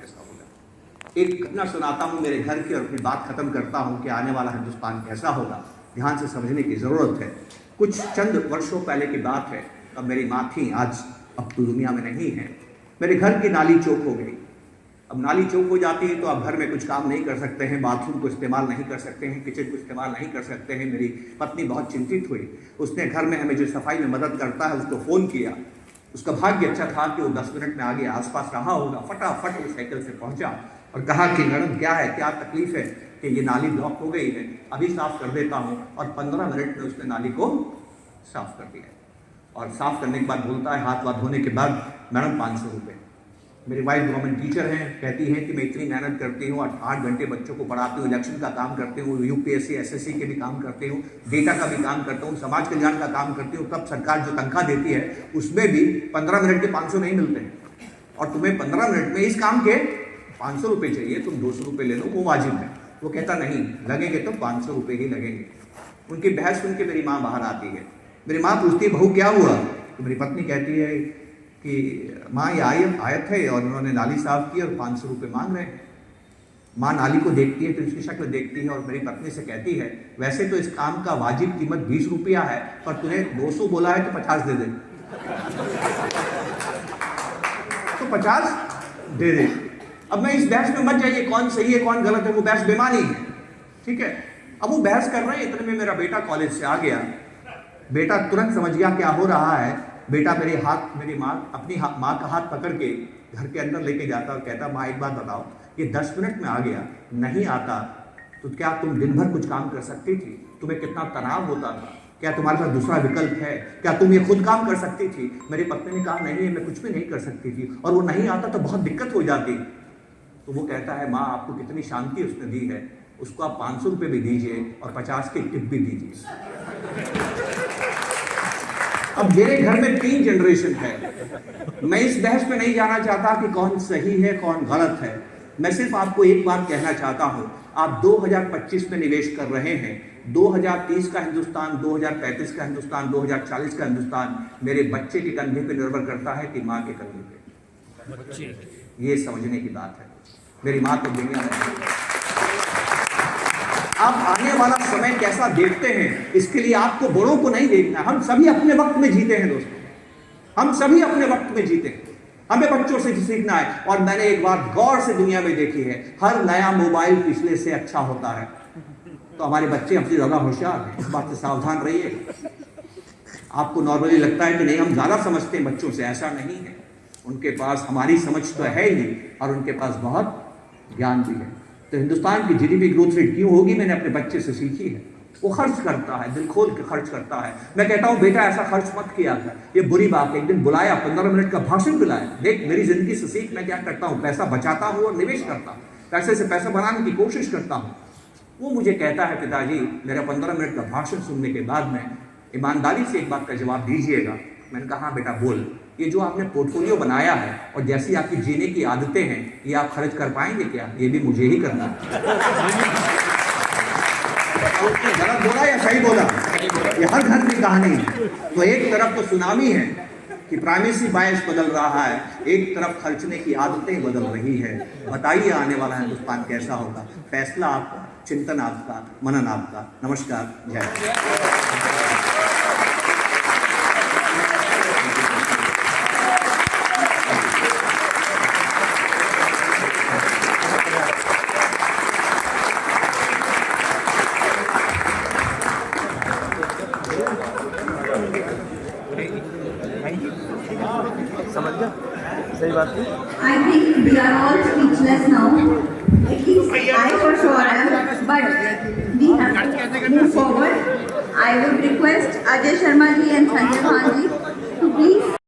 कैसा होगा। एक घटना सुनाता हूँ मेरे घर की और अपनी बात खत्म करता हूँ कि आने वाला हिंदुस्तान कैसा होगा, ध्यान से समझने की ज़रूरत है। कुछ चंद वर्षों पहले की बात है, तब मेरी माँ थी, आज अब तो दुनिया में नहीं है। मेरे घर की नाली चौक हो गई। अब नाली चौक हो जाती है तो आप घर में कुछ काम नहीं कर सकते हैं, बाथरूम को इस्तेमाल नहीं कर सकते हैं, किचन को इस्तेमाल नहीं कर सकते हैं। मेरी पत्नी बहुत चिंतित हुई। उसने घर में हमें जो सफाई में मदद करता है उसको फ़ोन किया। उसका भाग्य अच्छा था कि वो 10 मिनट में आगे आसपास रहा होगा। फटाफट वो साइकिल से पहुंचा और कहा कि मैडम क्या है, क्या तकलीफ है कि ये नाली ब्लॉक हो गई है, अभी साफ कर देता हूँ। और 15 मिनट में उसने नाली को साफ कर दिया। और साफ करने के बाद बोलता है, हाथ वाथ धोने के बाद, मैडम 500 रुपये। मेरी वाइफ गवर्नमेंट टीचर हैं, कहती हैं कि मैं इतनी मेहनत करती हूँ, 8 घंटे बच्चों को पढ़ाती हूँ, इलेक्शन का काम करती हूँ, यूपीएससी एसएससी के भी काम करती हूँ, डेटा का भी काम करता हूँ, समाज कल्याण का काम करती हूँ, तब सरकार जो तनख्वाह देती है उसमें भी 15 मिनट के 500 नहीं मिलते हैं। और तुम्हें 15 मिनट में इस काम के 500 रुपये चाहिए, तुम 200 रुपये ले लो, वो वाजिब है। वो कहता नहीं, लगेंगे तो 500 रुपये ही लगेंगे। उनकी बहस सुन के मेरी माँ बाहर आती है। मेरी माँ पूछती है, बहू क्या हुआ? तो मेरी पत्नी कहती है कि माँ ये आयत है और उन्होंने नाली साफ की और 500 रुपये मांग रहे हैं। माँ नाली को देखती है, फिर उसकी शक्ल देखती है और मेरी पत्नी से कहती है, वैसे तो इस काम का वाजिब कीमत 20 रुपया है, पर तूने 200 बोला है तो 50 दे दे। तो 50 दे दे। अब मैं इस बहस में मत जाइए कौन सही है कौन गलत है, वो बहस बेमानी है, ठीक है। अब वो बहस कर रहे हैं, इतने में मेरा बेटा कॉलेज से आ गया। बेटा तुरंत समझ गया क्या हो रहा है। बेटा मेरी माँ अपनी माँ का हाथ पकड़ के घर के अंदर लेके जाता और कहता, माँ एक बात बताओ, ये 10 मिनट में आ गया, नहीं आता तो क्या तुम दिन भर कुछ काम कर सकती थी? तुम्हें कितना तनाव होता था? क्या तुम्हारे पास दूसरा विकल्प है? क्या तुम ये खुद काम कर सकती थी? मेरी पत्नी ने कहा, नहीं मैं कुछ भी नहीं कर सकती थी, और वो नहीं आता तो बहुत दिक्कत हो जाती। तो वो कहता है, माँ आपको कितनी शांति उसने दी है, उसको आप 500 रुपये भी दीजिए और 50 की टिप भी दीजिए। अब मेरे घर में 3 जनरेशन है। मैं इस बहस में नहीं जाना चाहता कि कौन सही है कौन गलत है। मैं सिर्फ आपको एक बात कहना चाहता हूं, आप 2025 में निवेश कर रहे हैं। 2030 का हिंदुस्तान, 2035 का हिंदुस्तान, 2040 का हिंदुस्तान मेरे बच्चे के कंधे पे निर्भर करता है कि माँ के कंधे पे। ये समझने की बात है। मेरी माँ तो दुनिया में। आप आने वाला समय कैसा देखते हैं, इसके लिए आपको बड़ों को नहीं देखना। हम सभी अपने वक्त में जीते हैं दोस्तों, हम सभी अपने वक्त में जीते हैं। हमें बच्चों से सीखना है। और मैंने एक बात गौर से दुनिया में देखी है, हर नया मोबाइल पिछले से अच्छा होता है। तो हमारे बच्चे हमसे ज़्यादा होशियार हैं, इस बात से सावधान रहिए। आपको नॉर्मली लगता है कि नहीं हम ज़्यादा समझते हैं बच्चों से, ऐसा नहीं है। उनके पास हमारी समझ तो है ही, और उनके पास बहुत ज्ञान भी है। तो हिंदुस्तान की जीडीपी ग्रोथ रेट क्यों होगी, मैंने अपने बच्चे से सीखी है। वो खर्च करता है, दिल खोल के खर्च करता है। मैं कहता हूँ, बेटा ऐसा खर्च मत किया कर, ये बुरी बात है। एक दिन बुलाया, 15 मिनट का भाषण बुलाया, देख मेरी जिंदगी से सीख, मैं क्या करता हूँ, पैसा बचाता हूँ और निवेश करता हूँ, पैसे से पैसा बनाने की कोशिश करता हूँ। वो मुझे कहता है, पिताजी मेरा 15 मिनट का भाषण सुनने के बाद में ईमानदारी से एक बात का जवाब दीजिएगा। मैंने कहा, हाँ बेटा बोल, ये जो आपने पोर्टफोलियो बनाया है और जैसी आपकी जीने की आदतें हैं, ये आप खर्च कर पाएंगे क्या? ये भी मुझे ही करना है। उसने गलत बोला या सही बोला? ये हर घर की कहानी है। तो एक तरफ तो सुनामी है कि प्राइमेसी बायस बदल रहा है, एक तरफ खर्चने की आदतें बदल रही है। बताइए आने वाला हिंदुस्तान कैसा होगा? फैसला आपका, चिंतन आपका, मनन आपका। नमस्कार, जय। समझ गया? सही बात है। I think we are all speechless now. At least I for sure am. But we have to move forward. I would request Ajay Sharma ji and Sanjay Bhan ji to please